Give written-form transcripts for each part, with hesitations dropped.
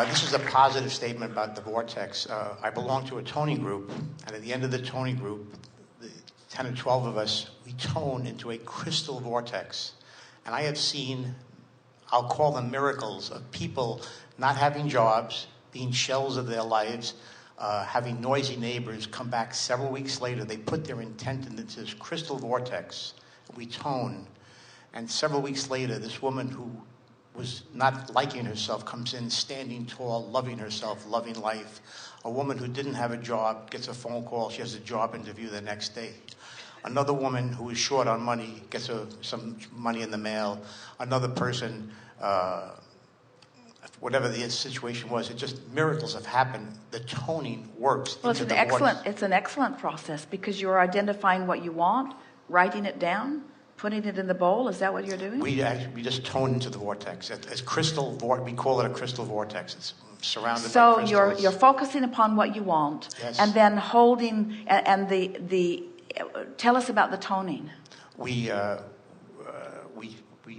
This is a positive statement about the vortex. I belong to a toning group, and at the end of the toning group, the 10 or 12 of us, we tone into a crystal vortex. And I have seen, I'll call them miracles, of people not having jobs, being shells of their lives, having noisy neighbors, come back several weeks later. They put their intent into this crystal vortex. We tone. And several weeks later, this woman who was not liking herself comes in standing tall, loving herself, loving life. A woman who didn't have a job gets a phone call. She has a job interview the next day. Another woman who is short on money gets some money in the mail. Another person, whatever the situation was, it just miracles have happened. The toning works. Well, it's an excellent process because you're identifying what you want, writing it down, putting it in the bowl. Is that what you're doing? We just tone into the vortex. It's crystal. We call it a crystal vortex. It's surrounded by crystals. So you're focusing upon what you want, yes. And then holding and the. Tell us about the toning. We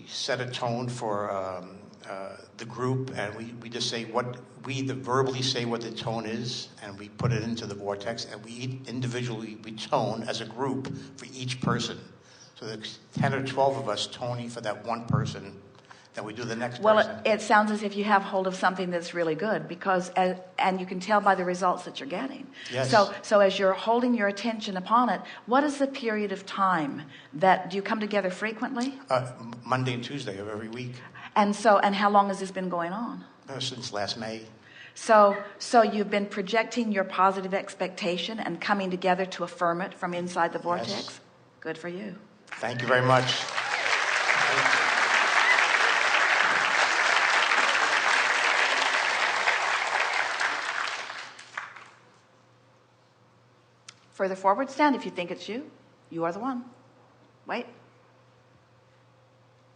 set a tone for the group, and we just say verbally say what the tone is, and we put it into the vortex, and we individually tone as a group for each person. So there's 10 or 12 of us toning for that one person. Then we do the next person. Well, it sounds as if you have hold of something that's really good because, and you can tell by the results that you're getting. Yes. So as you're holding your attention upon it, what is the period of time do you come together frequently? Monday and Tuesday of every week. And how long has this been going on? Since last May. So you've been projecting your positive expectation and coming together to affirm it from inside the vortex? Yes. Good for you. Thank you very much. Further forward, stand if you think it's you. You are the one. Wait.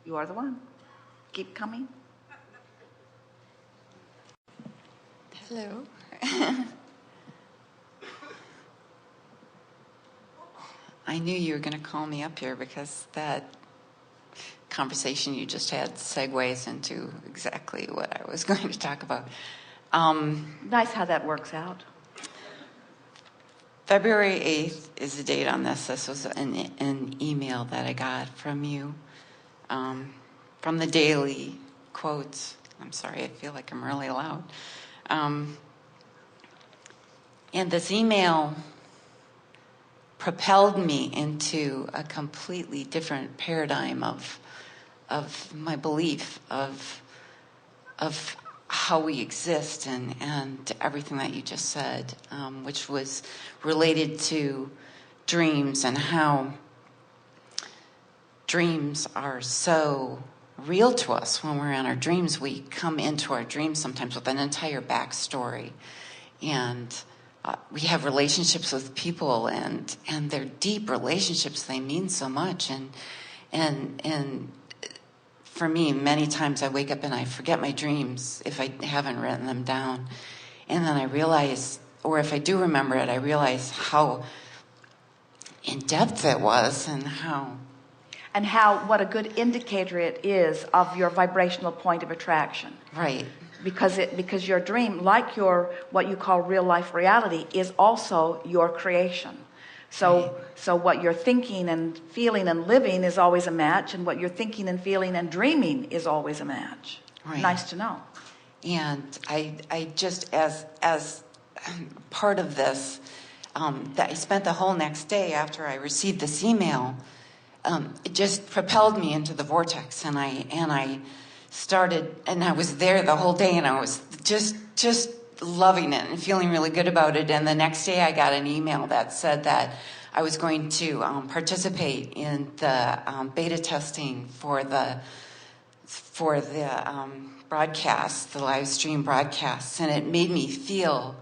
You are the one. Keep coming. Hello. I knew you were going to call me up here because that conversation you just had segues into exactly what I was going to talk about. Nice how that works out. February 8th is the date on this. This was an email that I got from you, from the daily quotes. I'm sorry, I feel like I'm really loud. And this email propelled me into a completely different paradigm of my belief of how we exist and everything that you just said, which was related to dreams and how dreams are so real to us. When we're in our dreams, we come into our dreams sometimes with an entire backstory, and we have relationships with people, and they're deep relationships. They mean so much, and for me, many times I wake up and I forget my dreams if I haven't written them down. And then I realize, or if I do remember it, I realize how in depth it was and what a good indicator it is of your vibrational point of attraction. Right. Because your dream, like your what you call real life reality, is also your creation. So what you're thinking and feeling and living is always a match, and what you're thinking and feeling and dreaming is always a match. Right. Nice to know. And I just, as part of this, that I spent the whole next day after I received this email, it just propelled me into the vortex, and I started, and I was there the whole day, and I was just loving it and feeling really good about it. And the next day I got an email that said that I was going to participate in the beta testing for the broadcast, the live stream broadcasts, and it made me feel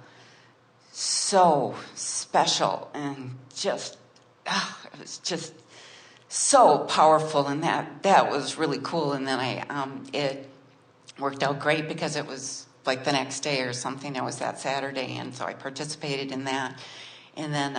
so special and just it was just so powerful, and that was really cool. And then it worked out great because it was like the next day or something. It was that Saturday, and so I participated in that. And then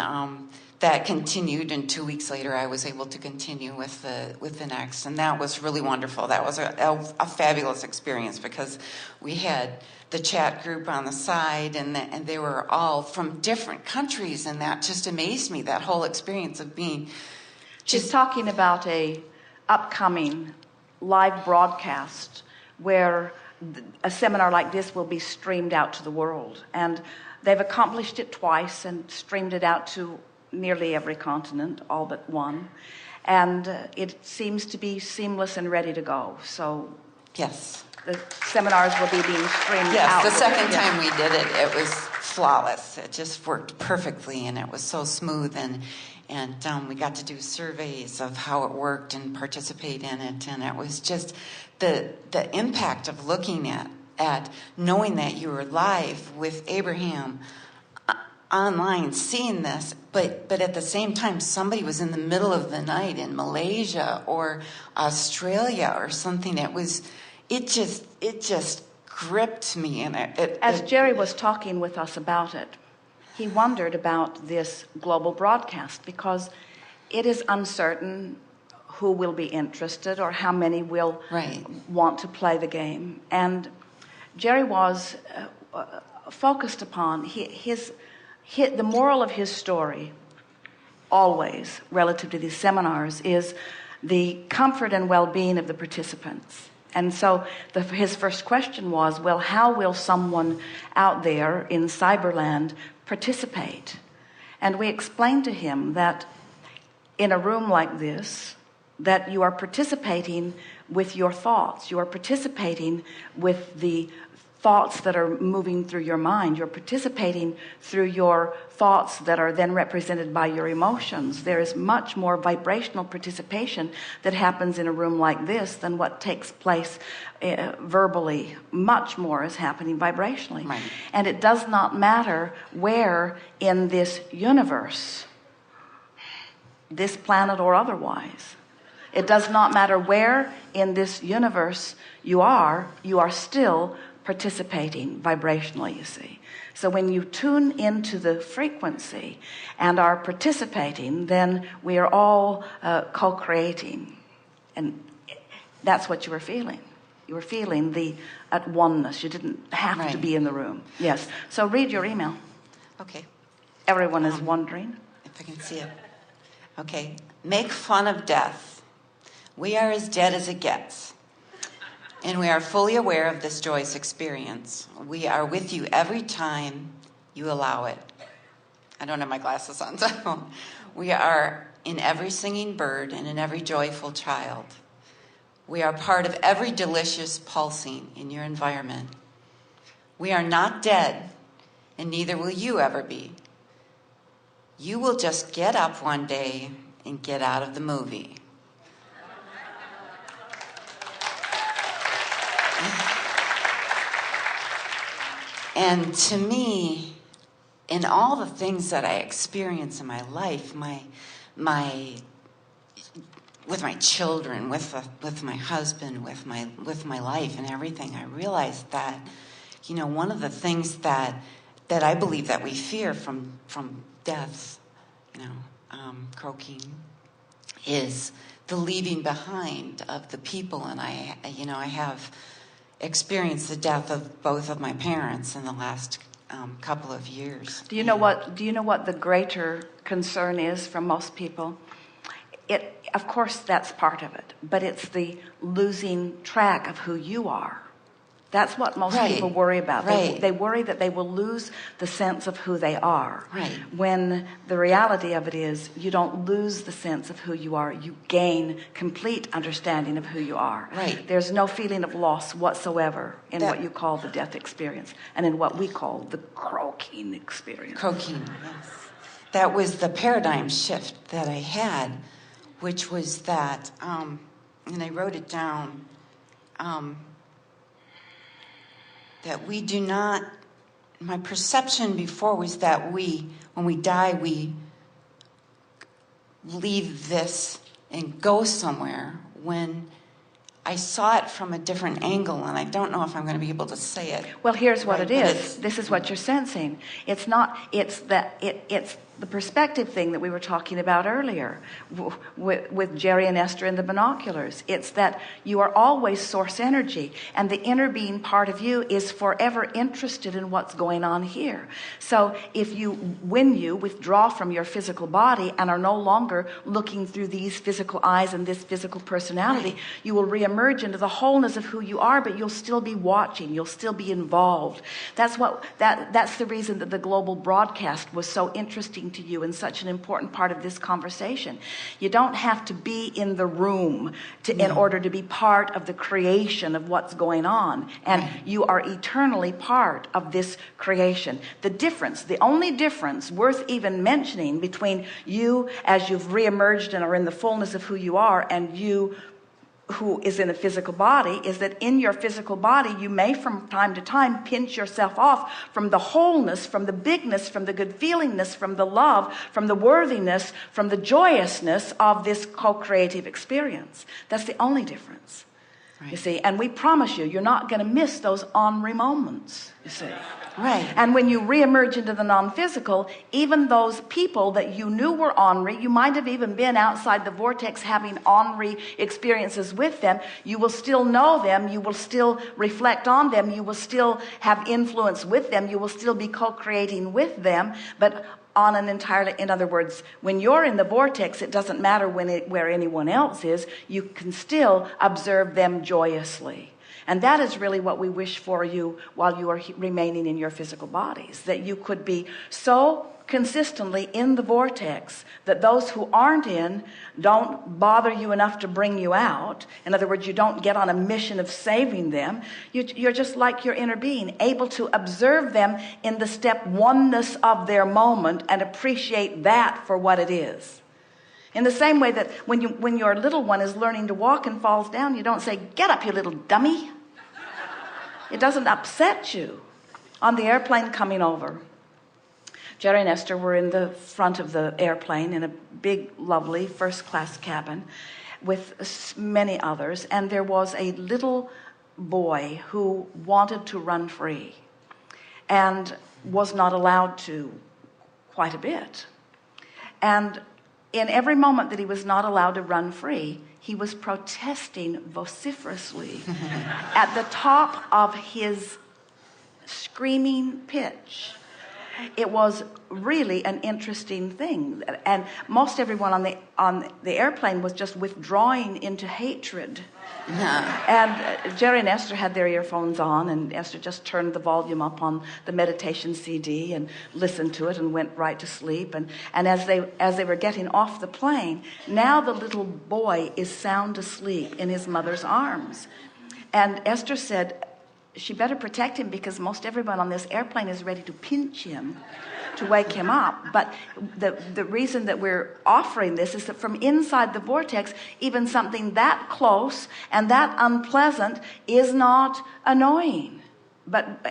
that continued, and 2 weeks later I was able to continue with the next, and that was really wonderful. That was a fabulous experience, because we had the chat group on the side, and they were all from different countries, and that just amazed me, that whole experience of being She's talking about a upcoming live broadcast where a seminar like this will be streamed out to the world, and they've accomplished it twice and streamed it out to nearly every continent, all but one, and it seems to be seamless and ready to go. So yes, the seminars will be being streamed out. yes, the second time we did it, it was flawless. It just worked perfectly, and it was so smooth, and we got to do surveys of how it worked and participate in it, and it was just the impact of looking at knowing that you were live with Abraham online, seeing this, but at the same time somebody was in the middle of the night in Malaysia or Australia or something. It just gripped me, and as Jerry was talking with us about it, he wondered about this global broadcast, because it is uncertain who will be interested or how many will want to play the game. And Jerry was focused upon the moral of his story, always relative to these seminars, is the comfort and well-being of the participants. And so his first question was, well, how will someone out there in Cyberland participate? And we explained to him that in a room like this, that you are participating with your thoughts. You are participating with the thoughts that are moving through your mind. You're participating through your thoughts that are then represented by your emotions. There is much more vibrational participation that happens in a room like this than what takes place verbally. Much more is happening vibrationally. Right. And it does not matter where in this universe, this planet or otherwise, it does not matter where in this universe you are still participating vibrationally, you see. So when you tune into the frequency and are participating, then we are all co-creating. And that's what you were feeling. You were feeling the at oneness. You didn't have to be in the room. Yes. So read your email. Okay. Everyone is wondering. If I can see it. Okay. Make fun of death. We are as dead as it gets. And we are fully aware of this joyous experience. We are with you every time you allow it. I don't have my glasses on, so we are in every singing bird and in every joyful child. We are part of every delicious pulsing in your environment. We are not dead, and neither will you ever be. You will just get up one day and get out of the movie. And to me, in all the things that I experience in my life, with my children, with my husband, with my life and everything, I realized that, one of the things that I believe that we fear from death, croaking, is the leaving behind of the people. And I have experienced the death of both of my parents in the last couple of years. Do you know what the greater concern is from most people? Of course, that's part of it, but it's the losing track of who you are. That's what most people worry about. They worry that they will lose the sense of who they are. Right. When the reality of it is, you don't lose the sense of who you are. You gain complete understanding of who you are. Right. There's no feeling of loss whatsoever in what you call the death experience and in what we call the croaking experience. Croaking, yes. That was the paradigm shift that I had, which was that, and I wrote it down, that we do not, my perception before was that when we die, we leave this and go somewhere. When I saw it from a different angle, and I don't know if I'm going to be able to say it. Well, here's what it is. This is what you're sensing. It's the perspective thing that we were talking about earlier with Jerry and Esther and the binoculars. It's that you are always source energy, and the inner being part of you is forever interested in what's going on here. So when you withdraw from your physical body and are no longer looking through these physical eyes and this physical personality, you will reemerge into the wholeness of who you are, but you'll still be watching, you'll still be involved. That's the reason that the global broadcast was so interesting to you and such an important part of this conversation. You don't have to be in the room in order to be part of the creation of what's going on, and you are eternally part of this creation. The only difference worth even mentioning between you as you've reemerged and are in the fullness of who you are and you who is in a physical body is that in your physical body you may from time to time pinch yourself off from the wholeness, from the bigness, from the good feelingness, from the love, from the worthiness, from the joyousness of this co-creative experience. That's the only difference. Right. You see, and we promise you're not going to miss those Henri moments, you see. Right. And when you reemerge into the non-physical, even those people that you knew were Henri, you might have even been outside the vortex having Henri experiences with them, you will still know them, you will still reflect on them, you will still have influence with them, you will still be co-creating with them, but on an entirely, in other words, when you're in the vortex, it doesn't matter where anyone else is, you can still observe them joyously. And that is really what we wish for you while you are remaining in your physical bodies, that you could be so consistently in the vortex that those who aren't in don't bother you enough to bring you out. In other words, you don't get on a mission of saving them. You're just like your inner being, able to observe them in the step oneness of their moment and appreciate that for what it is. In the same way that when your little one is learning to walk and falls down, you don't say, "Get up, you little dummy." It doesn't upset you. On the airplane coming over, Jerry and Esther were in the front of the airplane in a big, lovely first-class cabin with many others, and there was a little boy who wanted to run free and was not allowed to quite a bit. And in every moment that he was not allowed to run free, he was protesting vociferously at the top of his screaming pitch. It was really an interesting thing, and most everyone on the airplane was just withdrawing into hatred. And Jerry and Esther had their earphones on, and Esther just turned the volume up on the meditation CD and listened to it and went right to sleep. And as they were getting off the plane, now the little boy is sound asleep in his mother's arms. And Esther said she better protect him because most everyone on this airplane is ready to pinch him to wake him up. But the reason that we're offering this is that from inside the vortex, even something that close and that unpleasant is not annoying. But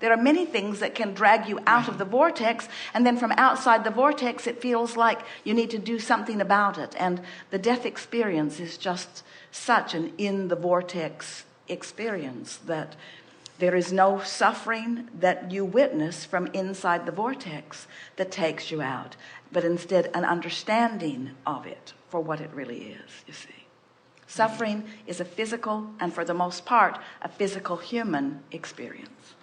there are many things that can drag you out of the vortex, and then from outside the vortex it feels like you need to do something about it. And the death experience is just such an in the vortex experience that there is no suffering that you witness from inside the vortex that takes you out, but instead an understanding of it for what it really is, you see. Suffering is a physical, and for the most part, a physical human experience.